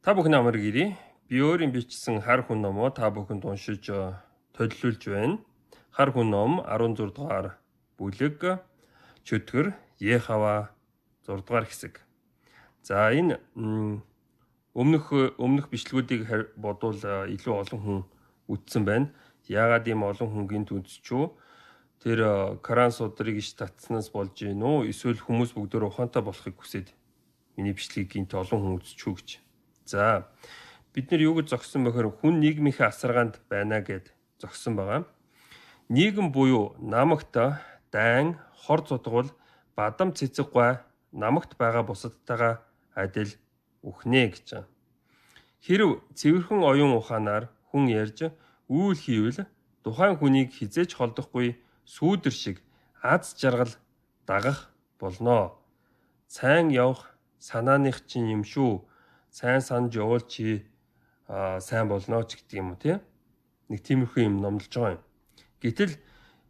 Та бүхэн амар гэрээ. Би өөрийн бичсэн хар хүн номоо та бүхэнд уншиж төлөвлөж байна. Хар хүн ном 16 дугаар бүлэг чөтгөр Ехава 6 дугаар хэсэг. За энэ өмнөх бичлэгүүдийг бодвол илүү олон хүн үтсэн байна. Яагаад ийм олон хүн гинт үдсчүү? Тэр Коран судрыг иш татснаас болж гин үү? Эсвэл хүмүүс бүгдөө ухаантай болохыг хүсээд миний бичлэгийг гинт олон хүн үдсчүү гэж. За бид нар юу гэж зогссон бэхээр хүн нийгмийнхээ асаргаанд байна гэд зогссон байгаа. Нийгэм буюу намагт дайн, хор зодгол, бадам цэцэггүй намагт байгаа бусадтайгаа адил үхнэ гэж байна. Хэрв цэвэрхэн оюун ухаанаар хүн ярьж үйл хийвэл тухайн хүнийг хизээж холдохгүй сүүдэр шиг аз жаргал дагах болно. Сайн явах санааных чинь юм шүү. Сайн санаж явуул чи сайн болно ч гэдэг юм уу тий. Нэг тиймэрхүү юм номлож байгаа юм. Гэтэл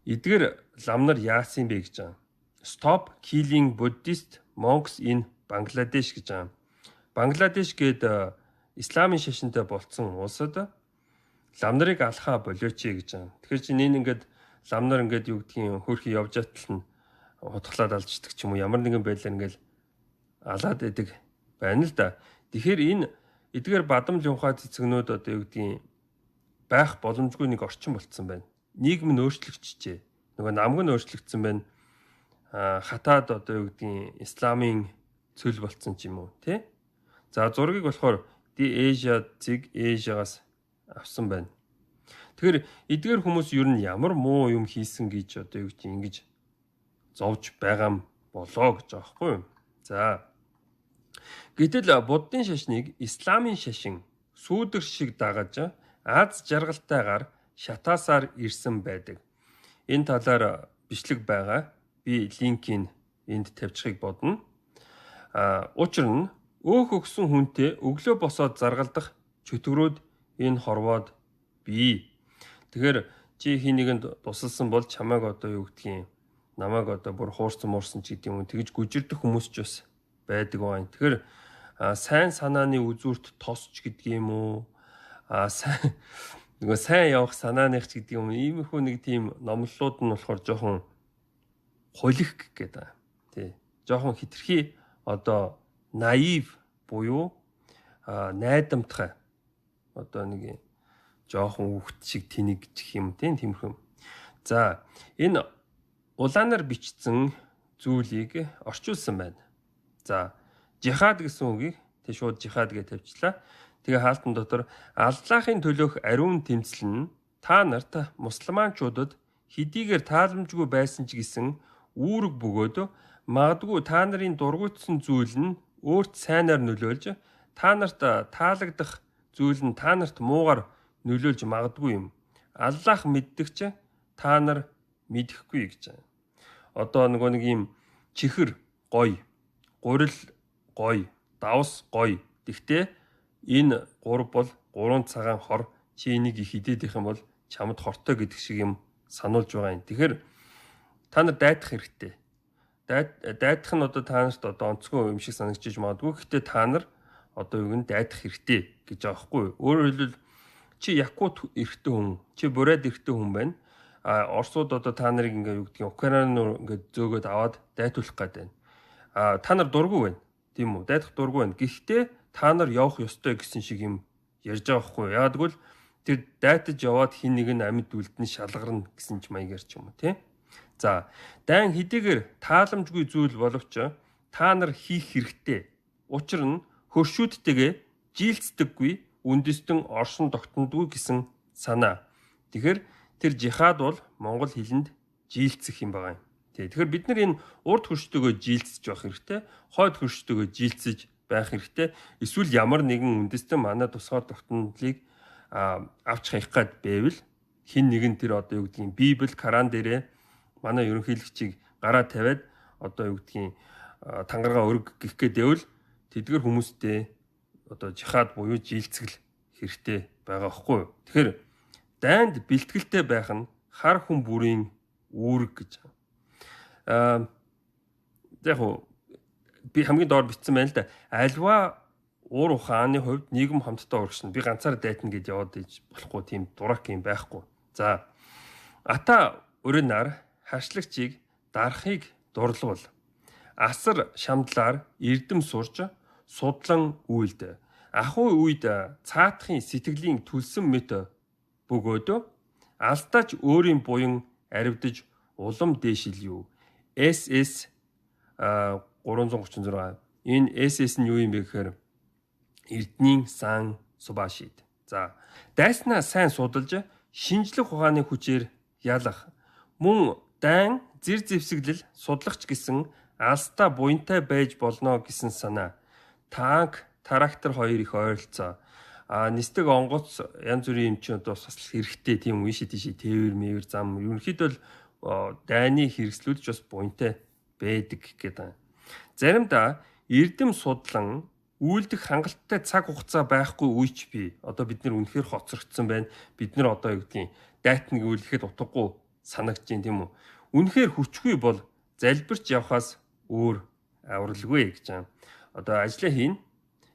эдгээр лам нар яасан бэ гэж байгаа. Stop killing Buddhist monks in Bangladesh гэж байгаа. Бангладеш гээд исламын шашинтай болцсон улсад лам нарыг алхаа болооч гэж байгаа. Тэгэхээр чи нэг ингээд лам нар ингээд юу гэдгийг хөрхи явж атал нь хутглаад алждаг ч юм уу ямар нэгэн байдлаар ингээд алаад идэг байна л да. Тэгэхээр энэ эдгээр бадамж ухаа цэцэгнүүд одоо юу гэдгийг байх боломжгүй нэг орчин болцсон байна. Нийгэм нь өөрчлөгдөжээ. Нөгөө намг нь өөрчлөгдсөн байна. Хатаад одоо юу гэдгийг исламын цөл болцсон ч юм уу тий. За зургийг болохоор The Asia Zig Asia-гаас авсан байна. Тэгэхээр эдгээр хүмүүс ер нь ямар муу юм хийсэн гэж одоо юу гэдгийг ингэж зовж байгаа болоо гэж байгаа байхгүй юу? За гэтэл буддын шашныг исламын шашин сүүдэр шиг дагаж аз жаргалтайгаар шатаасаар ирсэн байдаг. Энэ талаар бичлэг байгаа. Би линкийг энд тавьчихыг бодно. Учир нь өөх өгсөн хүнтэй өглөө босоод заргалдах чөтгөрөөд энэ хорвоод бий. Тэгэхээр чи хий нэгэнд тусалсан бол чамайг одоо юу гэдгийг намайг одоо бүр хуурсан муурсан ч гэдэг юм. Тэгж гүжирдэх хүмүүс ч бас байдаг байна. Тэгэхээр сайн санааны үзүүрт тосч гэдэг юм уу? Сайн явах санааных ч гэдэг юм. Иймэрхүү нэг тийм номлолууд нь болохоор жоохон хулих гэдэг. Тий. Жоохон хитрхи одоо наив буюу найдамтгай. Одоо нэг жоохон үхт шиг тэнийг гэх юм тиймэрхүү. За энэ улаанаар бичсэн зүйлийг орчуулсан байна. За жихад гэсэн үгийг тэг шууд жихад гэж тавьчлаа. Тэгээ хаалтан дотор аллахын төлөөх ариун тэмцэл нь та нарт мусульманчуудад хэдийгээр тааламжгүй байсан ч гэсэн үүрэг бөгөөд магадгүй та нарын дургуутсан зүйл нь өөрт сайнаар нөлөөлж та нарт таалагдах зүйл нь та нарт муугар нөлөөлж магадгүй юм. Аллах мэддэгч та нар мэдэхгүй гэж байна. Одоо нэг юм чихэр гоё, гурил гоё, давс гоё. Гэхдээ энэ гур бол 3 цагаан хор чи энийг их хидээд их юм бол чамд хортой гэдэг шиг юм сануулж байгаа юм. Тэгэхээр та нар дайдах хэрэгтэй. Дайдах нь одоо та нарт одоо онцгой юм шиг санагдчих магадгүй. Гэхдээ та нар одоо юу гэн дайдах хэрэгтэй гэж байгаа хгүй. Өөрөөр хэлбэл чи якут эрэгтэй хүн, чи бурайд эрэгтэй хүн байна. Орсууд одоо та нарыг ингээ юу гэдгийг Украин руу ингээ зөөгөөд аваад дайтуулах гээд байна. Та нар дургүй байна. Тийм үү? Дайдах дургүй байна. Гэхдээ та нар явах ёстой гэсэн шиг юм ярьж байгаа хгүй. Яагаад гэвэл тэр дайтаж яваад хин нэг нь амьд үлдэн шалгарна гэсэн ч маягаар ч юм уу тий. За дайн хэдийгээр тааламжгүй зүйл боловч та нар хийх хэрэгтэй. Учир нь хөршүүдтэйгээ жилцдэггүй үндэстэн оршин тогтнодгүй гэсэн санаа. Тэгэхээр тэр жихад бол монгол хэлэнд жилцэх юм байгаа юм. Тэгэхээр бид нар энэ урд хөрштэйгөө жилцэж байх хэрэгтэй. Хойд хөрштэйгөө жилцэж байх хэрэгтэй. Эсвэл ямар нэгэн үндэстэн манай тусгаар тогтнолыг авч хаях гад байвал хин нэгэн тэр одоо юу гэдгийг Библи, Коран дээрээ манай ерөнхийлөгчийг гараа тавиад одоо юу гэдгийг тангараа өрг гих гэдэвэл тэдгэр хүмүүстэй одоо жихад буюу жилцгэл хэрэгтэй байгаа хгүй. Тэгэхээр дайнд бэлтгэлтэй байх нь хар хүн бүрийн үүрэг гэж. Яг би хамгийн доор бичсэн байна л да. Альва уур ухааны хувьд нийгэм хамтдаа урагшна. Би ганцаараа дайтна гэд яваад иж болохгүй, тийм дурак юм байхгүй. За ата уринаар харшлагчийг дарахыг дурлавал асар шамдлаар эрдэм сурж судлан үйлдэ. Ахуй үед цаатахын сэтгэлийн түлсэн мэт бөгөөд алдаач өөрийн буян аривдж улам дээшил юу. SS 336. Энэ SS нь юу юм бэ гэхээр Эрдэнийн сан субашид. За дайснаа сайн судалж шинжлэх ухааны хүчээр ялах мөн дайн зэр зэвсэглэл судлахч гэсэн алстаа буянтай байж болно гэсэн санаа. Танк, трактор хоёр их ойролцоо. Нисдэг онгоц янз бүрийн юм чинь одоо бас хэрэгтэй тийм үе шид тийш тээвэр мэвэр зам ерөнхийдөө дайны хэрэгслүүд ч бас буянтай байдаг гэдэг. Заримдаа эрдэм судлан үйлдэх хангалттай цаг хугацаа байхгүй үеч би. Одоо бид нэр үнэхээр хоцрогдсон байна. Бид нар одоо юу гэдгийг дайтныг үйлдэхэд утгагүй санагдаж байна тийм үү. Үнэхээр хүчгүй бол залбирч явхаас өөр авралгүй гэж байна. Одоо ажиллаа хийн.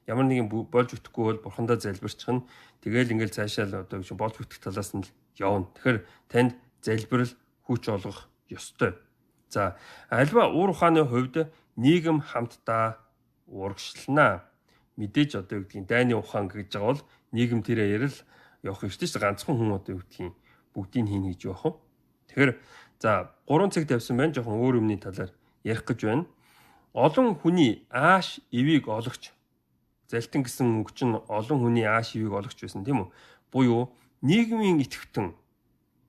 Ямар нэгэн болж үтэхгүй бол бурхандаа залбирчихна. Тэгээл ингээл цаашаа л одоо болж үтэх талаас нь л явна. Тэгэхээр танд залбирал хүч олгох ёстой. За альва уур ухааны хувьд нийгэм хамтдаа урагшлана. Мэдээж одоо юу гэдгийг дайны ухаан гэж байгаа бол нийгэм тэрэ ярил явах юм шүү дээ. Ганцхан хүн одоо юу гэдгийг бүгдийг хийнэ гэж явах уу. Тэгэхээр за 3 цаг тавьсан байна. Жохон өөр юмны талаар ярих гэж байна. Олон хүний ааш ивийг ологч. Залтан гэсэн үг чинь олон хүний ааш ивийг ологч байсан тийм үү? Буюу нийгмийн идэвхтэн.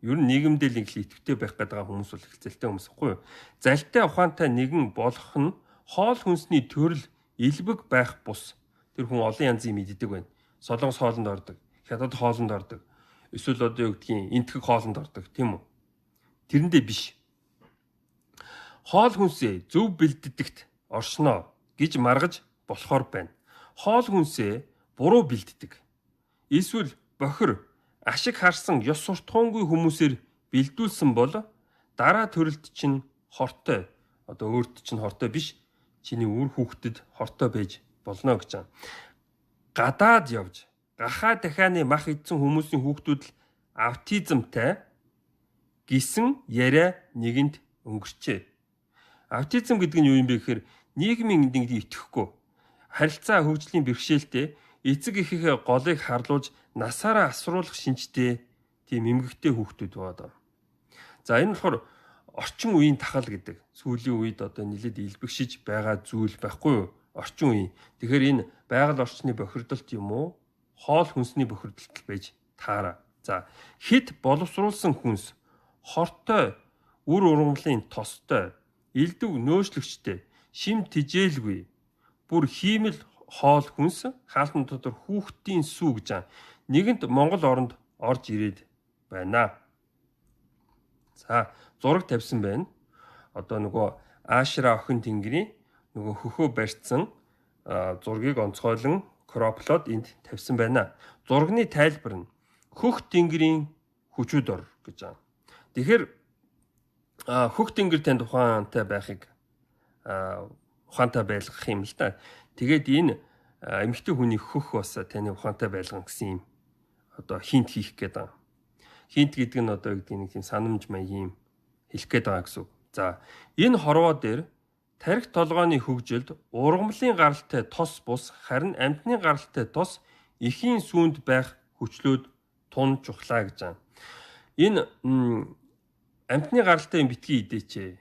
Ер нь нийгэмдээ л идэвхтэй байх гэдэг хүмүүс бол их залтай хүмүүс ихгүй юу? Залтай ухаантай нэгэн болох нь хоол хүнсний төрөл илбэг байх бус. Тэр хүн олон янзын мэддэг байна. Солонгос хоолнд ордог, хятад хоолнд ордог. Эсвэл одоо юу гэдгийг энтгэг хоолнд ордог, тийм үү? Тэрэндээ биш. Хоол хүнсээ зөв бэлддэгт оршноо гэж маргаж болохоор байна. Хоол хүнсээ буруу бэлддэг. Эсвэл бохир ашиг харсан ёс суртахуунгүй хүмүүсээр бэлдүүлсэн бол дараа төрөлт чинь хортой. Одоо өөрт чинь хортой биш. Чиний үр хүүхдэд хортой байж болно гэж байна. Гадаад явж гахаа дахианы мах идсэн хүмүүсийн хүүхдүүд л аутизмтай гисэн яриа нэгэнд өнгөрчээ. Аутизм гэдэг нь юу юм бэ гэхээр нийгмийн нэг итгэхгүй харилцаа хөгжлийн бэрхшээлтэй эцэг эхийнхээ голыг харлуулж насаараа асруулах шинжтэй тийм эмгэгтэй хүүхдүүд байгаа. За энэ болохоор орчин үеийн тахал гэдэг. Сүүлийн үед одоо нэлээд илбэгшиж байгаа зүйл байхгүй юу? Орчин үеийн. Тэгэхээр энэ байгаль орчны бохирдолт юм уу? Хоол хүнсний бохирдолт байж таараа. За хэд боловсруулсан хүнс хортой, үр ургамлын тостой, элдв нөөцлөгчтэй, шим тижээлгүй, бүр хиймэл хоол хүнс хаалтан дотор хүүхдийн сүү гэж байна. Нэгэнт Монгол оронд орж ирээд байна. За зураг тавьсан байна. Одоо нөгөө Аашра охин тэнгэрийн нөгөө хөхөө барьцсан зургийг онцгойлон кроплоод энд тавьсан байна. Зургийн тайлбар нь хөх тэнгэрийн хүчүүд ор гэж байна. Тэгэхээр хөх тэнгэр танд ухаантай байхыг ухаантай байлгах юм л да. Тэгээд энэ эмэгтэй хүний хөх бас таны ухаантай байлгах гэсэн юм одоо хинт хийх гэдэг. Хинт гэдэг нь одоо юу гэдэг нэг тийм санамж маягийн хэлэх гээд байгаа гэсэн үг. За энэ хорвоо дээр тарих толгойн хөгжилд ургамлын гаралтай тос бус харин амьтны гаралтай тос эхийн сүүнд байх хүчлөөд тун чухлаа гэж байна. Энэ амьтны гаралтай битгий идээчээ.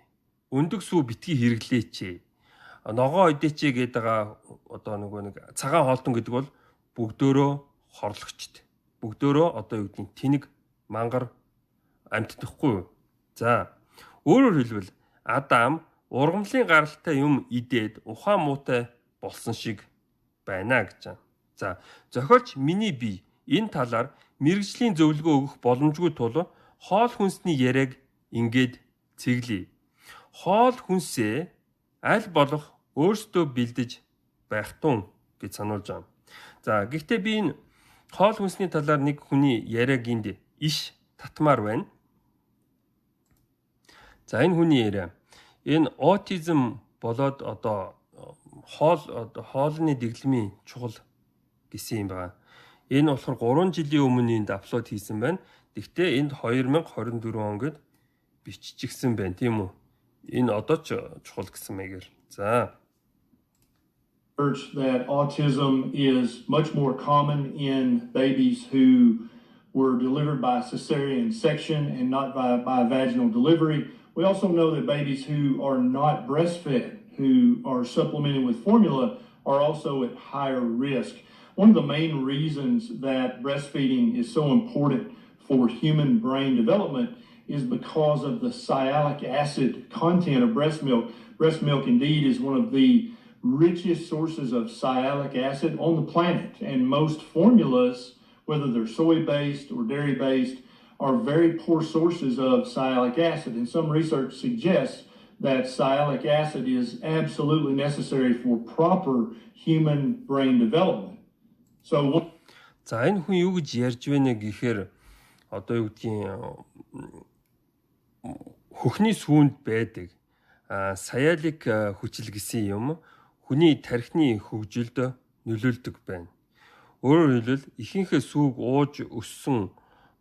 Өндөг сүү битгий хэрэглээчээ. Ногоо идээчээ гэдэг одоо нөгөө нэг цагаан хоолтон гэдэг бол бүгдөөрөө хорлогчд. Бүгдөөрөө одоо юу гэдэг тэнэг мангар амьтдахгүй юу. За өөрөөр хэлбэл Адам ургамлын гаралтай юм идээд ухаан муутай болсон шиг байна гэж байна. За зохиолч миний бие энэ талаар мэрэгжлийн зөвлөгөө өгөх боломжгүй тул хоол хүнсний яриаг ингээд цэглэе. Хоол хүнсээ аль болох өөрсдөө бэлдэж байх тун гэж сануулж байна. За гэхдээ би энэ хоол хүнсний талаар нэг хүний яриаг энд иш татмаар байна. За энэ хүний яриа. Энэ аутизм болоод одоо хоолны дэглэмийн чухал гэсэн юм байна. Энэ болохоор 3 жилийн өмнө энд апплод хийсэн байна. Гэхдээ энд 2024 онд биччихсэн байна, тийм үү? Энэ одоо ч чухал гэсэн маягаар. За. That autism is much more common in babies who were delivered by cesarean section and not by vaginal delivery. We also know that babies who are not breastfed, who are supplemented with formula, are also at higher risk. One of the main reasons that breastfeeding is so important for human brain development is because of the sialic acid content of breast milk. Breast milk indeed is one of the richest sources of sialic acid on the planet, and most formulas, whether they're soy-based or dairy-based, are very poor sources of sialic acid. And some research suggests that sialic acid is absolutely necessary for proper human brain development. So за энэ хүн юу гэж ярьж байна гэхээр одоо юу гэдгийг хөхний сүүнд байдаг саялик хүчил гэсэн юм хүний тархины хөгжилд нөлөөлдөг байна. Өөрөөр хэлбэл ихэнхээ сүүг ууж өссөн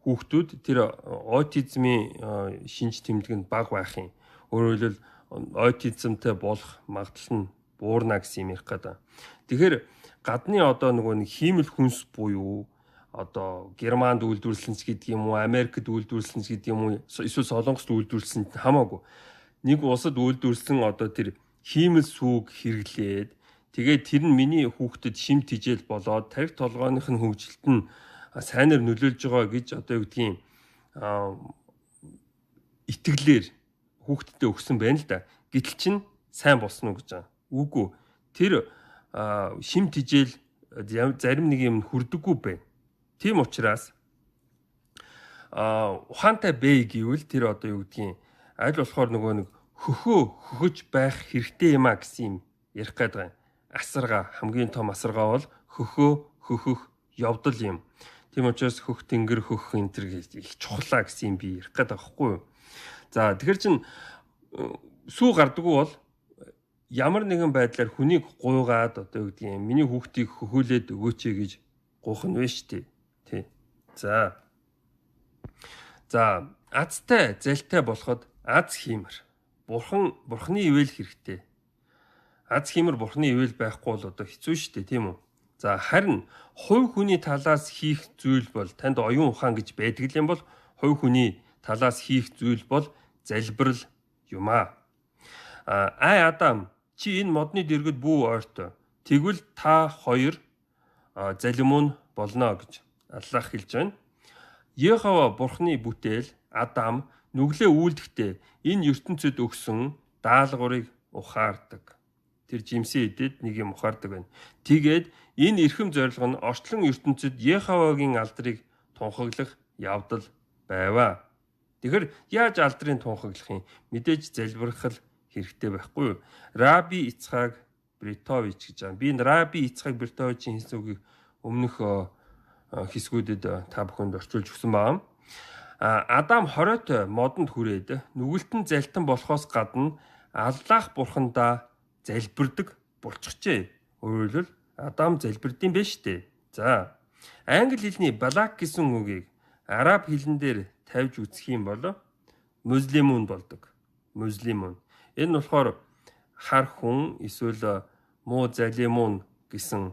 хүүхдүүд тэр аутизмын шинж тэмдэг нь бага байх юм. Өөрөөр хэлбэл аутизмтай болох магадлал нь буурна гэсэн юм ярих гэдэг. Тэгэхээр гадны одоо нэг хиймэл хүнс буюу одоо Германд үйлдвэрлсэн ч гэдэг юм уу, Америкт үйлдвэрлсэн ч гэдэг юм уу, эсвэл Солонгост үйлдвэрлсэн хамаагүй. Нэг улсад үйлдвэрлсэн одоо тэр хиймэл сүг хэрэглээд тэгээд тэр нь миний хүүхдэд шим тижэл болоод тарих толгойных нь хөгжилт нь сайнаар нөлөөлж байгаа гэж одоо юу гэдгийг итгэлээр хүүхдэдээ өгсөн байна л да. Гэтэл чинь сайн болсон уу гэж байгаа. Үгүй. Тэр шим тижэл зарим нэг юм хүрдэггүй байна. Тийм учраас ухаантай бэй гэвэл тэр одоо юу гэдгийг аль болохоор нөгөө нэг хөхөж байх хэрэгтэй юм а гэсэн юм ярих гэдэг юм. Асарга хамгийн том асарга бол хөхөх явдал юм. Тийм учраас хөх тэнгэр хөх энэ төр их чухлаа гэсэн юм би ярих гэдэг байхгүй юу. За тэгэхээр чин сүү гардаггүй бол ямар нэгэн байдлаар хүнийг гуйгаад одоо юу гэдгийг миний хүүхдийг хөхөөлээд өгөөч гэж гуйх нь вэ штэ. Тий. За азтай залтай болоход аз хиймэр бурхны ивэл хэрэгтэй. Аз хиймэр бурхны ивэл байхгүй бол одоо хэцүү шүү дээ, тийм үү? За харин хувь хүний талаас хийх зүйл бол танд оюун ухаан гэж байдаг юм бол хувь хүний талаас хийх зүйл бол залбирал юм аа. Адам чи энэ модны дэргэд бүү ойртой. Тэгвэл та хоёр залимун болно гэж Аллах хэлж байна. Йехова бурхны бүтээл Адам нүглээ үйлдэхдээ энэ ертөнцид өгсөн даалгаврыг ухаардаг. Тэр жимсэн идэд нэг юм ухаардаг байна. Тэгээд энэ эрхэм зорилго нь орчлон ертөнцид Йеховагийн алдрыг тунхаглах явдал байваа. Тэгэхээр яаж алдрыг тунхаглах юм? Мэдээж залбирах хэрэгтэй байхгүй юу? Раби Ицхак Бритович гэж байна. Би энэ Раби Ицхак Бритовичийн хэлсэн үгийг өмнөх хэсгүүдэд та бүхэнд орчуулж өгсөн байна. Адам хоройтой модонд хүрээд нүгэлтэн залтан болохоос гадна Аллах бурхандаа залбирдаг болчихжээ. Өөрөөр хэлбэл Адам залбирдсан байж тээ. За англи хэлний Балак гэсэн үгийг араб хэлэн дээр тавьж үзэх юм бол муслимун болдог. Муслимун. Энэ нь болохоор хар хүн эсвэл муу залимун гэсэн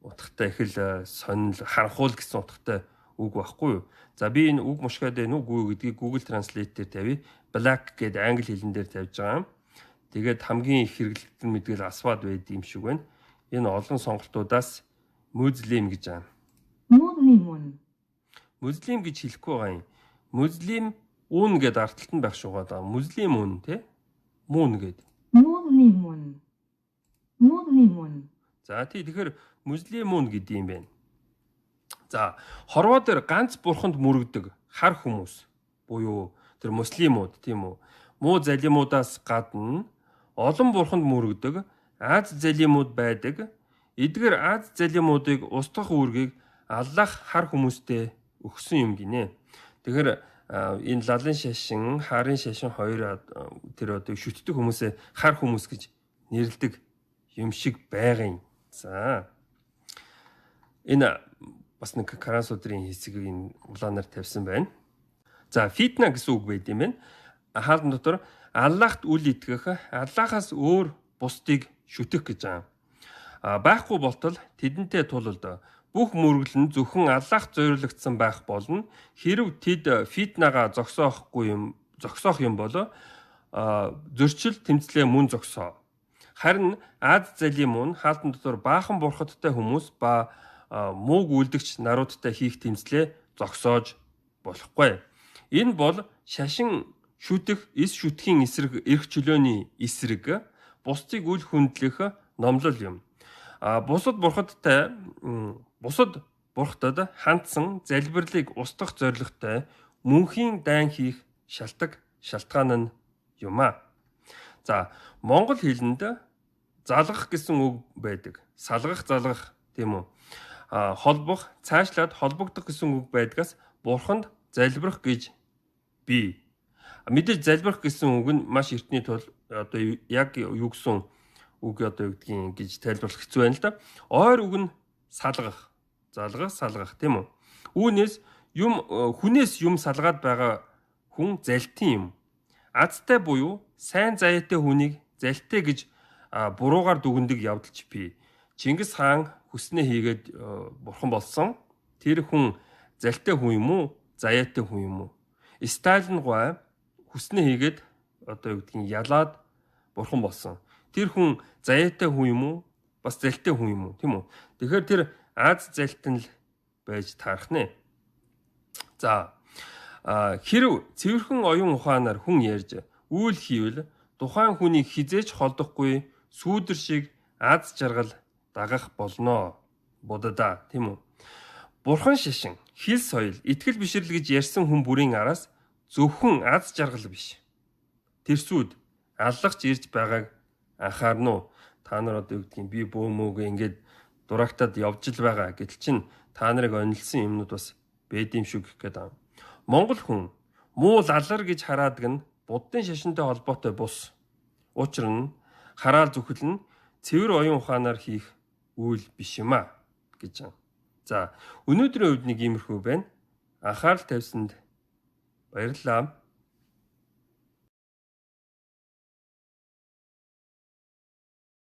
утгатай их л сонил харанхуул гэсэн утгатай үг байхгүй юу? За би энэ үг мушгаад байна уу гэдгийг Google Translate дээр тавья. Black гэдэг англи хэлэн дээр тавьж байгаа юм. Тэгээд хамгийн их хэрэглэгдэн мэдгээл асваад байд юм шиг байна. Энэ олон сонголтуудаас муслим гэж байгаа. Муслим гэж хэлэхгүй байгаа юм. Муслим үн гэдэг арталт нь байх шугаад байгаа. Муслим үн тий? Мун гэдэг. Муслимун. За тэгэхээр муслимун гэдэг юм байна. За хорвоо дээр ганц бурханд мөрөгдөг хар хүмүүс буюу тэр муслимууд тийм үү? Муу залимуудаас гадна олон бурханд мөрөгдөг аз залимууд байдаг. Эдгээр аз залимуудыг устгах үүргийг Аллах хар хүмүүстэй өгсөн юм гинэ. Тэгэхээр энэ лалын шашин, харын шашин хоёр тэр одоо шүтдэг хүмүүсээ хар хүмүүс гэж нэрлэдэг юм шиг байгаа юм. За. Энэ бас нэг Карасудрын хэсгийг улаанаар тавьсан байна. За фитна гэсэн үг байд юм байна. Хаалт дотор Аллахт үл итгэх, Аллахаас өөр бусдыг шүтэх гэж байгаа. Байхгүй болтол тэдэнтэй тулалд бүх мөргөл нь зөвхөн Аллахт зориулагдсан байх болно. Хэрв тэд фитнагаа зогсоох юм бол зөрчил тэмцлээ мөн зогсоо. Харин Аз залийн мөн хаалтан дотор баахан бурхадтай хүмүүс ба мууг үлдэгч наруудтай хийх тэмцлээ зогсоож болохгүй. Энэ бол шашин шүтэх, эс шүтгэхийн эсрэг эрх чөлөөний эсрэг, бусдыг үл хүндлэх номлол юм. Бусад бурхтад хандсан залбирлыг устгах зорилготой мөнхийн дайн хийх шалтгаан нь юм а. За монгол хэлэнд залгах гэсэн үг байдаг. Салгах, залгах тийм үү? Холбох, цаашлаад холбогдох гэсэн үг байдгаас бурханд залбирах гэж бий. Мэдээж залбирах гэсэн үг нь маш эртний тул одоо яг юу гэсэн үг одоо юу гэдгийг гэж тайлбарлах хэцүү байна л да. Ойр үг нь салгах, залгах, салгах тийм үү? Үүнээс хүнээс юм салгаад байгаа хүн залтин юм. Азтай буюу сайн заяатай хүнийг залтай гэж буруугаар дүгндэг явдалч бий. Чингис хаан хүснээ хийгээд бурхан болсон. Тэр хүн залтай хүн юм уу? Заяатай хүн юм уу? Сталин гой хүснээ хийгээд одоо юу гэдгийг ялаад бурхан болсон. Тэр хүн заяатай хүн юм уу? Бас залтай хүн юм уу? Тийм үү? Тэгэхээр тэр Аз залтан л байж таарах нэ. За хэрв цэвэрхэн оюун ухаанаар хүн ярьж үйл хийвэл тухайн хүнийг хизээж холдохгүй сүүдэр шиг аз жаргал дагах болно. Будада тийм үү? Бурхан шашин, хил соёл, итгэл бишрэл гэж ярьсан хүн бүрийн араас зөвхөн аз жаргал биш. Тэрсүүд аллагч ирж байгааг анхаарна уу? Та нар одоо юу гэдгийг би бөөмөөгөө ингээд дурагтаад явж л байгаа. Гэтэл чин та нарыг онилсан юмнууд бас байд юм шүү гэх гээд байна. Монгол хүн муу лалар гэж хараадаг нь буддын шашинтай холбоотой бус. Учир нь хараал зүхэл нь цэвэр оюун ухаанаар хийх үйл биш юм а гэж байна. За өнөөдрийн үед нэг иймэрхүү байна. Анхаарал тавьсанд баярлалаа.